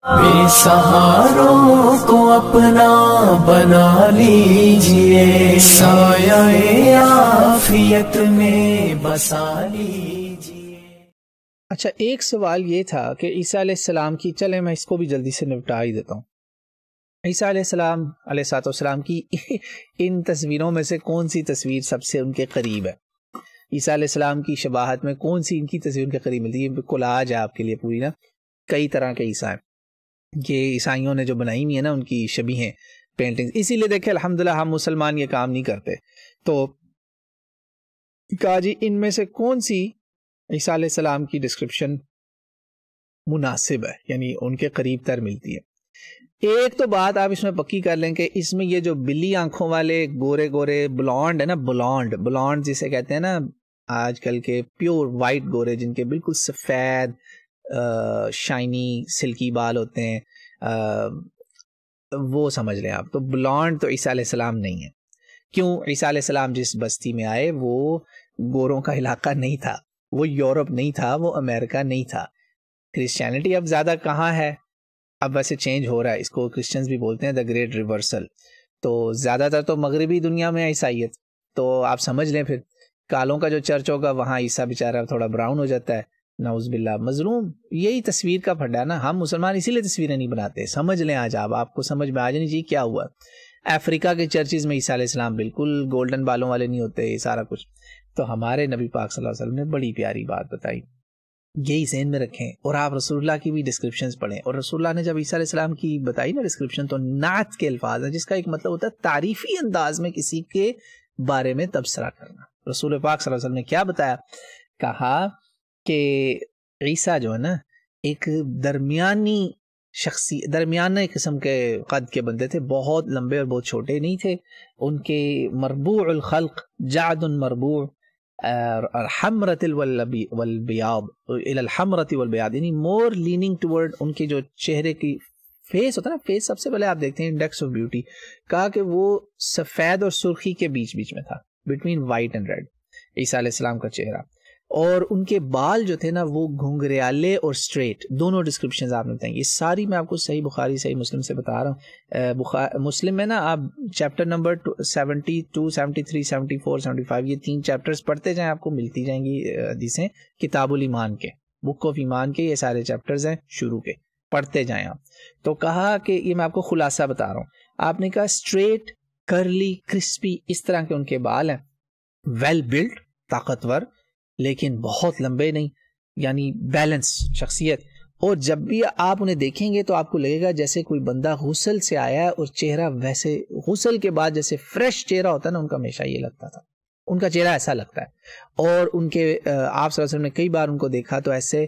بے سہاروں کو اپنا بنا لیجئے، سایہ عافیت میں بسا لیجئے۔ اچھا، ایک سوال یہ تھا کہ عیسیٰ علیہ السلام کی، چلیں میں اس کو بھی جلدی سے نپٹا ہی دیتا ہوں۔ عیسیٰ علیہ السلام علیہ السلام کی ان تصویروں میں سے کون سی تصویر سب سے ان کے قریب ہے؟ عیسیٰ علیہ السلام کی شباہت میں کون سی ان کی تصویر ان کے قریب ملتی ہے؟ یہ کولاج ہے آپ کے لیے پوری نا، کئی طرح کے عیسیٰ ہیں، یہ عیسائیوں نے جو بنائی ہوئی ہیں نا ان کی شبیہیں پینٹنگ، اسی لیے دیکھیں الحمدللہ ہم مسلمان یہ کام نہیں کرتے۔ تو کہا جی ان میں سے کون سی عیسیٰ علیہ السلام کی ڈسکرپشن مناسب ہے، یعنی ان کے قریب تر ملتی ہے۔ ایک تو بات آپ اس میں پکی کر لیں کہ اس میں یہ جو بلی آنکھوں والے گورے گورے بلانڈ ہے نا، بلانڈ جسے کہتے ہیں نا آج کل کے پیور وائٹ گورے، جن کے بالکل سفید شائنی سلکی بال ہوتے ہیں، وہ سمجھ لیں آپ۔ تو بلانڈ تو عیسیٰ علیہ السلام نہیں ہے۔ کیوں؟ عیسیٰ علیہ السلام جس بستی میں آئے وہ گوروں کا علاقہ نہیں تھا، وہ یورپ نہیں تھا، وہ امریکہ نہیں تھا۔ کرسچینٹی اب زیادہ کہاں ہے؟ اب ویسے چینج ہو رہا ہے، اس کو کرسچنز بھی بولتے ہیں دا گریٹ ریورسل۔ تو زیادہ تر تو مغربی دنیا میں عیسائیت، تو آپ سمجھ لیں پھر کالوں کا جو چرچ ہوگا وہاں عیسیٰ بیچارہ تھوڑا براؤن ہو جاتا ہے، نعوذ باللہ، مظلوم۔ یہی تصویر کا پھڈا نا، ہم مسلمان اسی لیے تصویریں نہیں بناتے۔ سمجھ لیں آج آپ کو سمجھ میں آ جانی چاہیے کیا ہوا۔ افریقہ کے چرچز میں عیسیٰ علیہ السلام بالکل گولڈن بالوں والے نہیں ہوتے، یہ سارا کچھ۔ تو ہمارے نبی پاک صلی اللہ علیہ وسلم نے بڑی پیاری بات بتائی، یہی ذہن میں رکھیں، اور آپ رسول اللہ کی بھی ڈسکرپشنز پڑھیں۔ اور رسول اللہ نے جب عیسیٰ علیہ السلام کی بتائی نا ڈسکرپشن، تو نعت کے الفاظ ہیں، جس کا ایک مطلب ہوتا ہے تعریفی انداز میں کسی کے بارے میں تبصرہ کرنا۔ رسول پاک صلی اللہ علیہ وسلم نے کیا بتایا؟ کہا کہ عیسیٰ جو ہے نا ایک درمیانی قسم کے قد کے بندے تھے، بہت لمبے اور بہت چھوٹے نہیں تھے۔ ان کے مربوع الخلق، جعد مربوع، حمرت والبیاض الى الحمرت والبیاض، یعنی مور لیننگ ٹورڈ، ان کے جو چہرے کی فیس ہوتا ہے نا، فیس سب سے پہلے آپ دیکھتے ہیں انڈیکس آف بیوٹی، کہا کہ وہ سفید اور سرخی کے بیچ میں تھا، بٹوین وائٹ اینڈ ریڈ، عیسیٰ علیہ السلام کا چہرہ۔ اور ان کے بال جو تھے نا وہ گھنگریالے اور اسٹریٹ، دونوں ڈسکرپشنز آپ نے بتائیں۔ یہ ساری میں آپ کو صحیح بخاری صحیح مسلم سے بتا رہا ہوں۔ مسلم میں نا آپ چیپٹر نمبر 72 73 74 75 یہ 3 چیپٹرز پڑھتے جائیں، آپ کو ملتی جائیں گی حدیثیں کتاب الایمان کے، بک آف ایمان کے، یہ سارے چیپٹرز ہیں شروع کے، پڑھتے جائیں آپ۔ تو کہا کہ یہ میں آپ کو خلاصہ بتا رہا ہوں، آپ نے کہا اسٹریٹ کرلی کرسپی اس طرح کے ان کے بال ہیں، ویل بلڈ، طاقتور، لیکن بہت لمبے نہیں، یعنی بیلنس شخصیت۔ اور جب بھی آپ انہیں دیکھیں گے تو آپ کو لگے گا جیسے کوئی بندہ غسل سے آیا ہے، اور چہرہ ویسے غسل کے بعد جیسے فریش چہرہ ہوتا ہے نا، ان کا ہمیشہ یہ لگتا تھا، ان کا چہرہ ایسا لگتا ہے۔ اور ان کے آپ صلی اللہ علیہ وسلم نے کئی بار ان کو دیکھا تو ایسے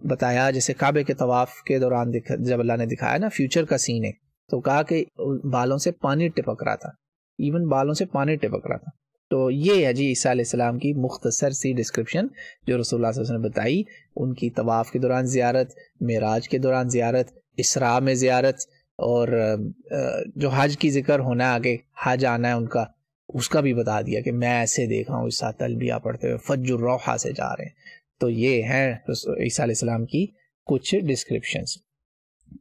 بتایا جیسے کعبے کے طواف کے دوران جب اللہ نے دکھایا نا فیوچر کا سین ہے، تو کہا کہ بالوں سے پانی ٹپک رہا تھا، ایون بالوں سے پانی ٹپک رہا تھا۔ تو یہ ہے جی عیسیٰ علیہ السلام کی مختصر سی ڈسکرپشن جو رسول اللہ صلی اللہ علیہ وسلم نے بتائی، ان کی طواف کے دوران زیارت، معراج کے دوران زیارت، اسراء میں زیارت، اور جو حج کی ذکر ہونا ہے آگے، حج آنا ہے ان کا، اس کا بھی بتا دیا کہ میں ایسے دیکھا ہوں اس ساتھ تلبیہ پڑھتے ہوئے فج الروحہ سے جا رہے ہیں۔ تو یہ ہیں عیسیٰ علیہ السلام کی کچھ ڈسکرپشنز۔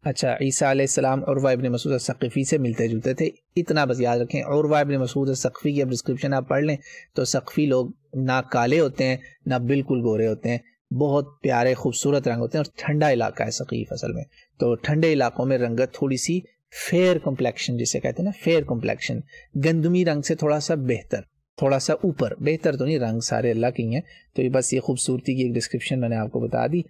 اچھا، عیسیٰ علیہ السلام عروہ ابن مسعود الثقفی سے ملتے جلتے تھے، اتنا بس یاد رکھیں۔ عروہ ابن مسعود الثقفی کی اب ڈسکرپشن آپ پڑھ لیں تو ثقفی لوگ نہ کالے ہوتے ہیں نہ بالکل گورے ہوتے ہیں، بہت پیارے خوبصورت رنگ ہوتے ہیں، اور ٹھنڈا علاقہ ہے ثقیف اصل میں، تو ٹھنڈے علاقوں میں رنگت تھوڑی سی فیئر کمپلیکشن جسے کہتے ہیں نا، فیئر کمپلیکشن، گندمی رنگ سے تھوڑا سا بہتر، تھوڑا سا اوپر، بہتر تو نہیں، رنگ سارے اللہ کی ہیں۔ تو یہ بس یہ خوبصورتی کی ایک ڈسکرپشن میں نے آپ کو بتا دی۔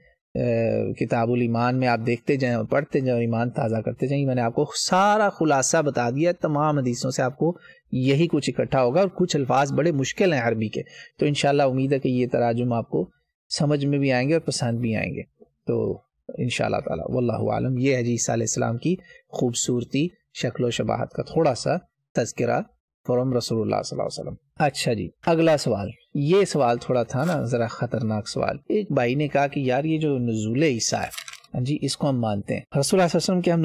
کتاب الایمان میں آپ دیکھتے جائیں اور پڑھتے جائیں، ایمان تازہ کرتے جائیں۔ میں نے آپ کو سارا خلاصہ بتا دیا، تمام حدیثوں سے آپ کو یہی کچھ اکٹھا ہوگا، اور کچھ الفاظ بڑے مشکل ہیں عربی کے، تو انشاءاللہ امید ہے کہ یہ تراجم آپ کو سمجھ میں بھی آئیں گے اور پسند بھی آئیں گے، تو انشاءاللہ تعالی واللہ عالم۔ یہ ہے جی عیسیٰ علیہ السلام کی خوبصورتی، شکل و شباہت کا تھوڑا سا تذکرہ فرام رسول اللہ صلی اللہ علیہ وسلم۔ اچھا جی، اگلا سوال، یہ سوال تھوڑا تھا نا ذرا خطرناک سوال۔ ایک بھائی نے کہا کہ یار یہ جو نزول عیسیٰ ہے جی، اس کو ہم مانتے ہیں، رسول اللہ صلی اللہ علیہ وسلم کے ہم